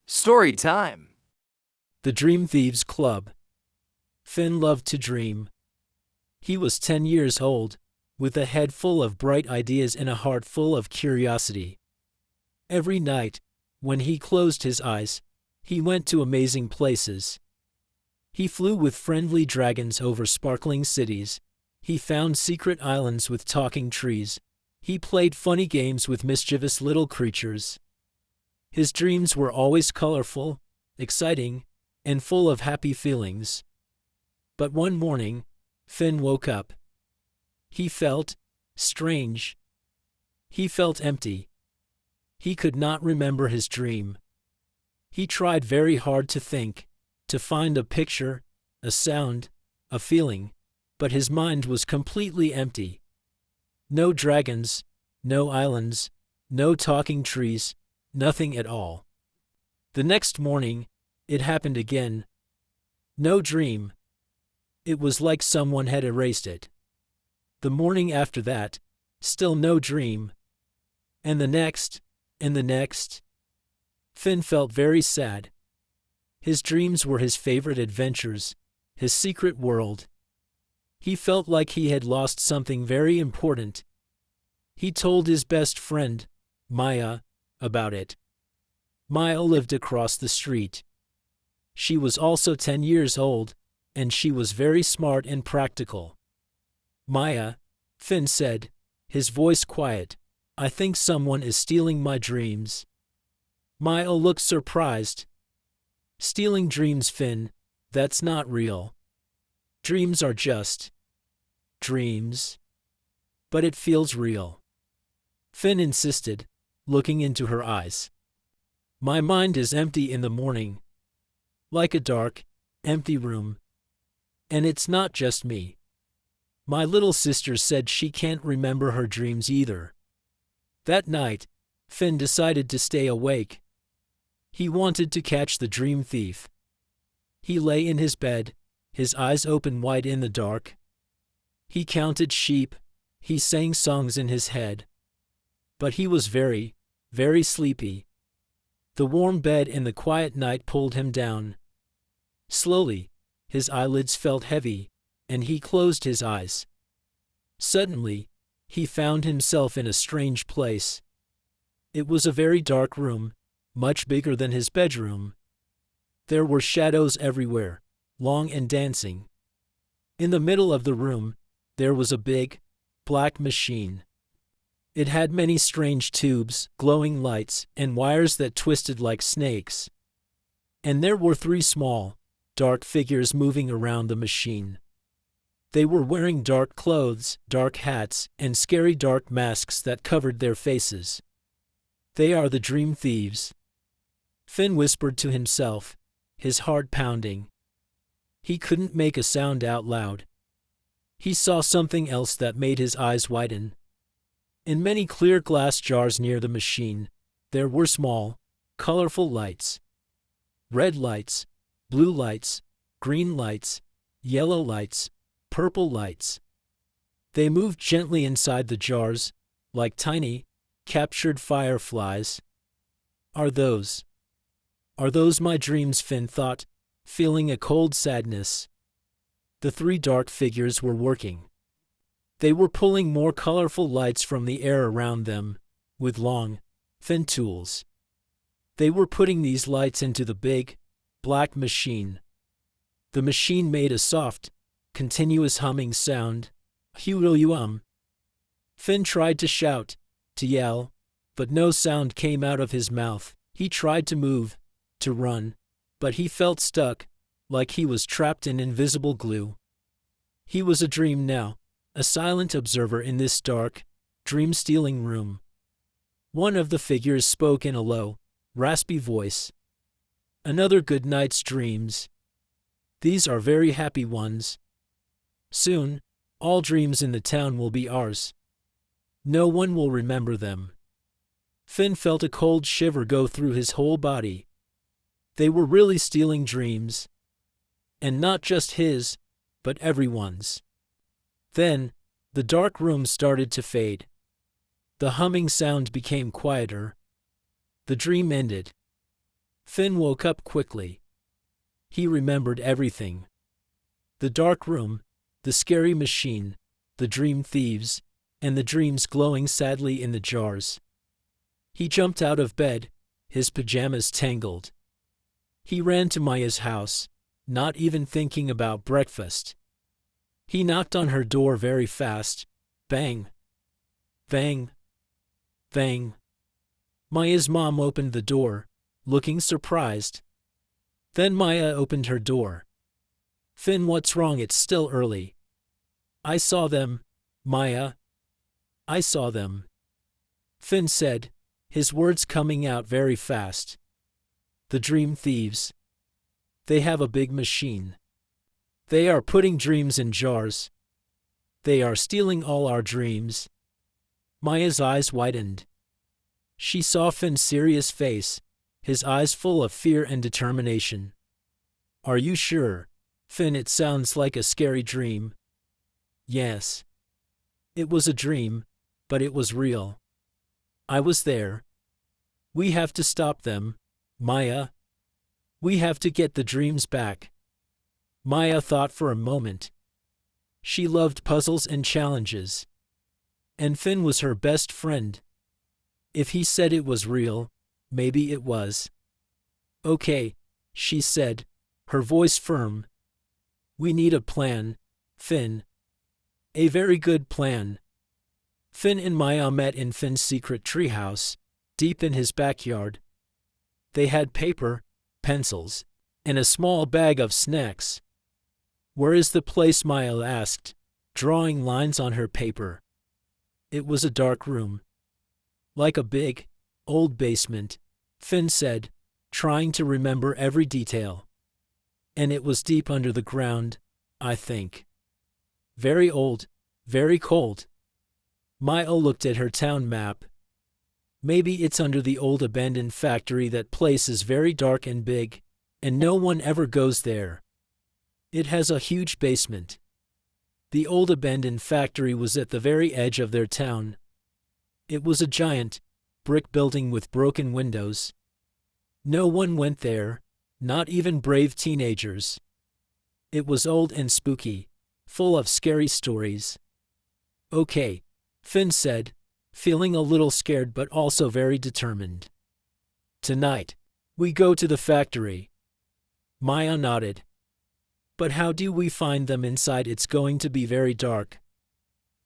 Story time. The Dream Thieves Club. Finn loved to dream. He was 10 years old, with a head full of bright ideas and a heart full of curiosity. Every night, when he closed his eyes, he went to amazing places. He flew with friendly dragons over sparkling cities. He found secret islands with talking trees. He played funny games with mischievous little creatures. His dreams were always colorful, exciting, and full of happy feelings. But one morning, Finn woke up. He felt strange. He felt empty. He could not remember his dream. He tried very hard to think, to find a picture, a sound, a feeling, but his mind was completely empty. No dragons, no islands, no talking trees, nothing at all. The next morning, it happened again. No dream. It was like someone had erased it. The morning after that, still no dream. And the next, and the next. Finn felt very sad. His dreams were his favorite adventures, his secret world. He felt like he had lost something very important. He told his best friend, Maya, about it. Maya lived across the street. She was also 10 years old, and she was very smart and practical. Maya, Finn said, his voice quiet, I think someone is stealing my dreams. Maya looked surprised. Stealing dreams, Finn, that's not real. Dreams are just dreams. But it feels real. Finn insisted, looking into her eyes. My mind is empty in the morning. Like a dark, empty room. And it's not just me. My little sister said she can't remember her dreams either. That night, Finn decided to stay awake. He wanted to catch the dream thief. He lay in his bed, his eyes open wide in the dark. He counted sheep, he sang songs in his head. But he was very, very sleepy. The warm bed and the quiet night pulled him down. Slowly, his eyelids felt heavy, and he closed his eyes. Suddenly, he found himself in a strange place. It was a very dark room, much bigger than his bedroom. There were shadows everywhere, long and dancing. In the middle of the room, there was a big, black machine. It had many strange tubes, glowing lights, and wires that twisted like snakes. And there were 3 small, dark figures moving around the machine. They were wearing dark clothes, dark hats, and scary dark masks that covered their faces. They are the Dream Thieves. Finn whispered to himself, his heart pounding. He couldn't make a sound out loud. He saw something else that made his eyes widen. In many clear glass jars near the machine, there were small, colorful lights. Red lights, blue lights, green lights, yellow lights, purple lights. They moved gently inside the jars, like tiny, captured fireflies. Are those my dreams? Finn thought, feeling a cold sadness. The 3 dark figures were working. They were pulling more colorful lights from the air around them, with long, thin tools. They were putting these lights into the big, black machine. The machine made a soft, continuous humming sound. Hum. Finn tried to shout, to yell, but no sound came out of his mouth. He tried to move, to run, but he felt stuck, like he was trapped in invisible glue. He was a dream now, a silent observer in this dark, dream-stealing room. One of the figures spoke in a low, raspy voice. Another good night's dreams. These are very happy ones. Soon, all dreams in the town will be ours. No one will remember them. Finn felt a cold shiver go through his whole body. They were really stealing dreams. And not just his, but everyone's. Then, the dark room started to fade. The humming sound became quieter. The dream ended. Finn woke up quickly. He remembered everything. The dark room, the scary machine, the dream thieves, and the dreams glowing sadly in the jars. He jumped out of bed, his pajamas tangled. He ran to Maya's house, not even thinking about breakfast. He knocked on her door very fast. Bang! Bang! Bang! Maya's mom opened the door, looking surprised. Then Maya opened her door. Finn, what's wrong? It's still early. I saw them, Maya. I saw them. Finn said, his words coming out very fast. The dream thieves. They have a big machine. They are putting dreams in jars. They are stealing all our dreams. Maya's eyes widened. She saw Finn's serious face, his eyes full of fear and determination. Are you sure, Finn? It sounds like a scary dream. Yes. It was a dream, but it was real. I was there. We have to stop them, Maya. We have to get the dreams back. Maya thought for a moment. She loved puzzles and challenges. And Finn was her best friend. If he said it was real, maybe it was. Okay, she said, her voice firm. We need a plan, Finn. A very good plan. Finn and Maya met in Finn's secret treehouse, deep in his backyard. They had paper, pencils, and a small bag of snacks. Where is the place? Maya asked, drawing lines on her paper. It was a dark room. Like a big, old basement, Finn said, trying to remember every detail. And it was deep under the ground, I think. Very old, very cold. Maya looked at her town map. Maybe it's under the old abandoned factory. That place is very dark and big, and no one ever goes there. It has a huge basement. The old abandoned factory was at the very edge of their town. It was a giant, brick building with broken windows. No one went there, not even brave teenagers. It was old and spooky, full of scary stories. Okay, Finn said, feeling a little scared but also very determined. Tonight, we go to the factory. Maya nodded. But how do we find them inside? It's going to be very dark.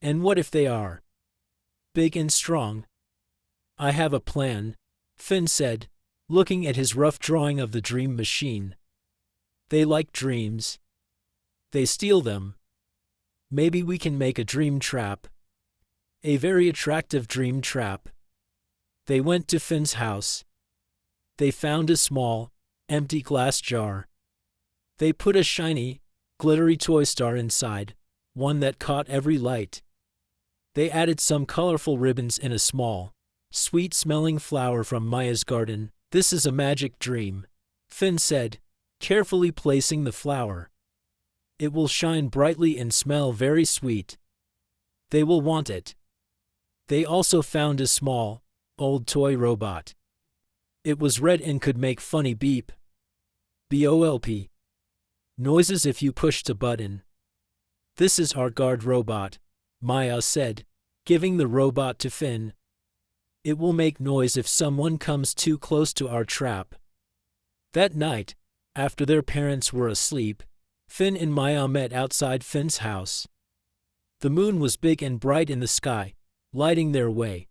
And what if they are big and strong? I have a plan, Finn said, looking at his rough drawing of the dream machine. They like dreams. They steal them. Maybe we can make a dream trap. A very attractive dream trap. They went to Finn's house. They found a small, empty glass jar. They put a shiny, glittery toy star inside, one that caught every light. They added some colorful ribbons and a small, sweet-smelling flower from Maya's garden. This is a magic dream, Finn said, carefully placing the flower. It will shine brightly and smell very sweet. They will want it. They also found a small, old toy robot. It was red and could make funny beep, bop noises if you pushed a button. This is our guard robot, Maya said, giving the robot to Finn. It will make noise if someone comes too close to our trap. That night, after their parents were asleep, Finn and Maya met outside Finn's house. The moon was big and bright in the sky, lighting their way.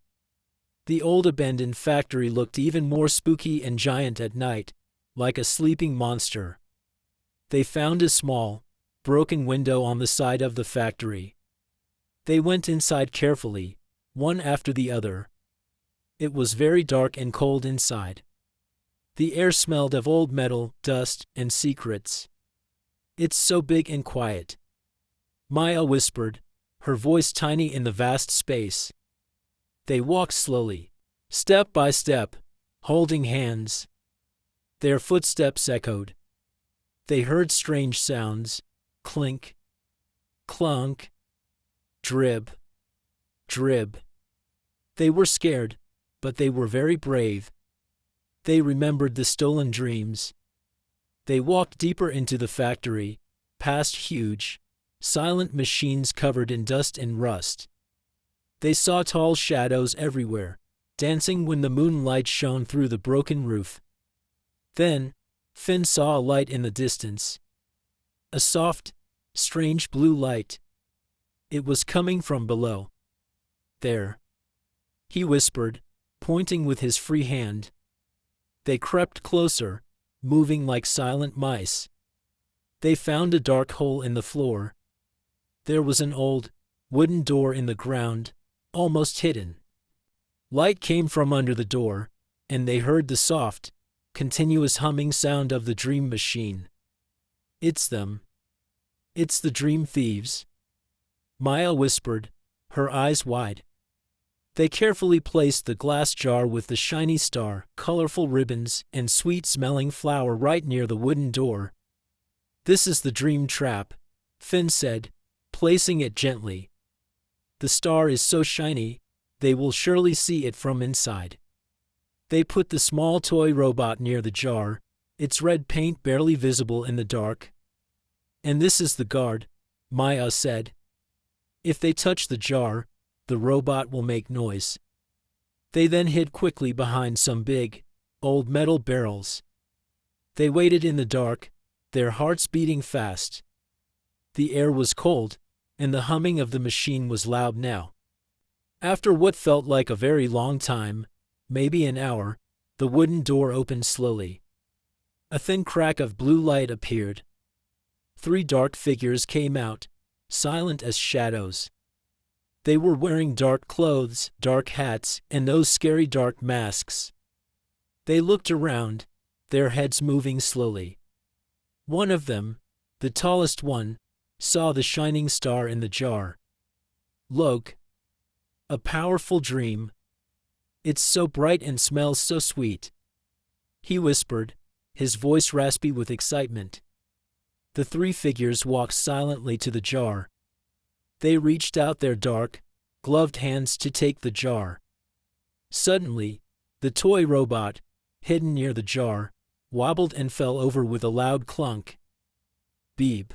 The old abandoned factory looked even more spooky and giant at night, like a sleeping monster. They found a small, broken window on the side of the factory. They went inside carefully, one after the other. It was very dark and cold inside. The air smelled of old metal, dust, and secrets. It's so big and quiet, Maya whispered, her voice tiny in the vast space. They walked slowly, step by step, holding hands. Their footsteps echoed. They heard strange sounds, clink, clunk, drib, drib. They were scared, but they were very brave. They remembered the stolen dreams. They walked deeper into the factory, past huge, silent machines covered in dust and rust. They saw tall shadows everywhere, dancing when the moonlight shone through the broken roof. Then, Finn saw a light in the distance. A soft, strange blue light. It was coming from below. There, he whispered, pointing with his free hand. They crept closer, moving like silent mice. They found a dark hole in the floor. There was an old, wooden door in the ground, almost hidden. Light came from under the door, and they heard the soft, continuous humming sound of the dream machine. It's them. It's the Dream Thieves. Maya whispered, her eyes wide. They carefully placed the glass jar with the shiny star, colorful ribbons, and sweet-smelling flower right near the wooden door. This is the dream trap, Finn said, placing it gently. The star is so shiny, they will surely see it from inside. They put the small toy robot near the jar, its red paint barely visible in the dark. And this is the guard, Maya said. If they touch the jar, the robot will make noise. They then hid quickly behind some big, old metal barrels. They waited in the dark, their hearts beating fast. The air was cold, and the humming of the machine was loud now. After what felt like a very long time, maybe an hour, the wooden door opened slowly. A thin crack of blue light appeared. 3 dark figures came out, silent as shadows. They were wearing dark clothes, dark hats, and those scary dark masks. They looked around, their heads moving slowly. One of them, the tallest one, saw the shining star in the jar. Look. A powerful dream. It's so bright and smells so sweet. He whispered, his voice raspy with excitement. The 3 figures walked silently to the jar. They reached out their dark, gloved hands to take the jar. Suddenly, the toy robot, hidden near the jar, wobbled and fell over with a loud clunk. Beep.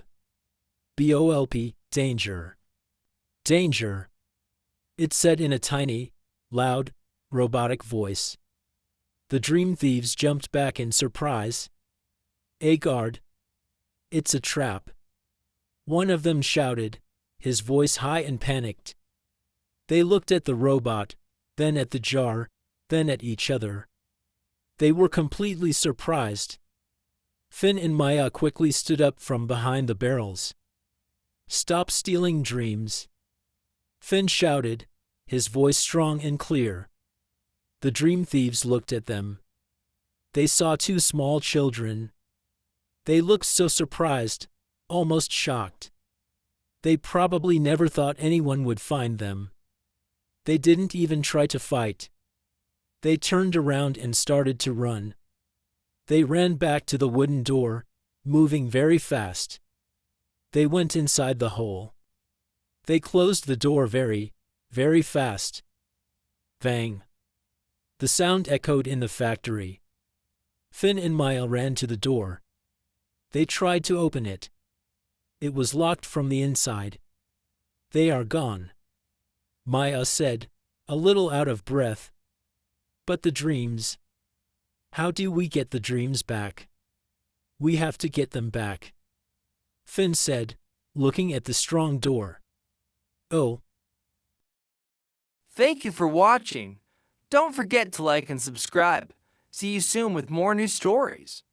B-O-L-P, danger. Danger. It said in a tiny, loud, robotic voice. The Dream Thieves jumped back in surprise. A guard. It's a trap. One of them shouted, his voice high and panicked. They looked at the robot, then at the jar, then at each other. They were completely surprised. Finn and Maya quickly stood up from behind the barrels. Stop stealing dreams. Finn shouted, his voice strong and clear. The Dream Thieves looked at them. They saw 2 small children. They looked so surprised, almost shocked. They probably never thought anyone would find them. They didn't even try to fight. They turned around and started to run. They ran back to the wooden door, moving very fast. They went inside the hole. They closed the door very, very fast. Bang. The sound echoed in the factory. Finn and Maya ran to the door. They tried to open it. It was locked from the inside. They are gone, Maya said, a little out of breath. But the dreams. How do we get the dreams back? We have to get them back, Finn said, looking at the strong door. Oh. Thank you for watching. Don't forget to like and subscribe. See you soon with more new stories.